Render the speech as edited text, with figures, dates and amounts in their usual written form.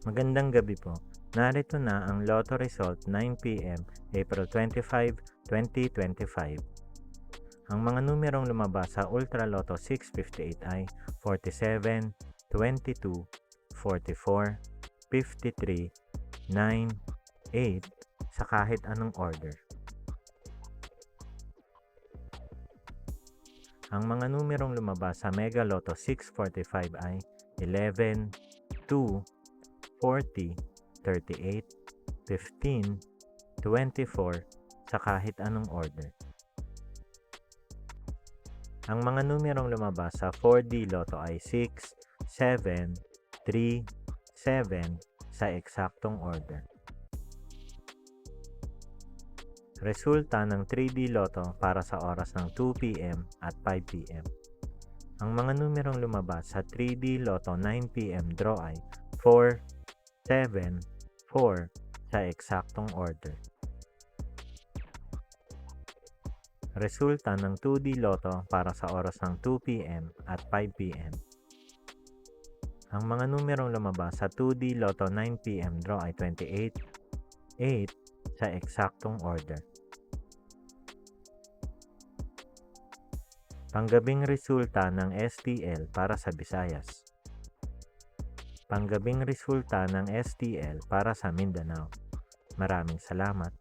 Magandang gabi po. Narito na ang Lotto result 9 p.m. April 25, 2025. Ang mga numerong lumabas sa Ultra Lotto 658 ay 47, 22, 44, 53, 9, 8 sa kahit anong order. Ang mga numerong lumabas sa Mega Lotto 645 ay 11, 2, 40, 38, 15, 24 sa kahit anong order. Ang mga numerong lumabas sa 4D Lotto ay 6, 7, 3, 7 sa eksaktong order. Resulta ng 3D Lotto para sa oras ng 2 p.m. at 5 p.m. Ang mga numerong lumabas sa 3D Lotto 9 p.m. draw ay 4, 7, 4 sa eksaktong order. Resulta ng 2D Lotto para sa oras ng 2 p.m. at 5 p.m. Ang mga numerong lumabas sa 2D Lotto 9 p.m. draw ay 28, 8 sa eksaktong order. Panggabing resulta ng STL para sa Visayas. Panggabing resulta ng STL para sa Mindanao. Maraming salamat.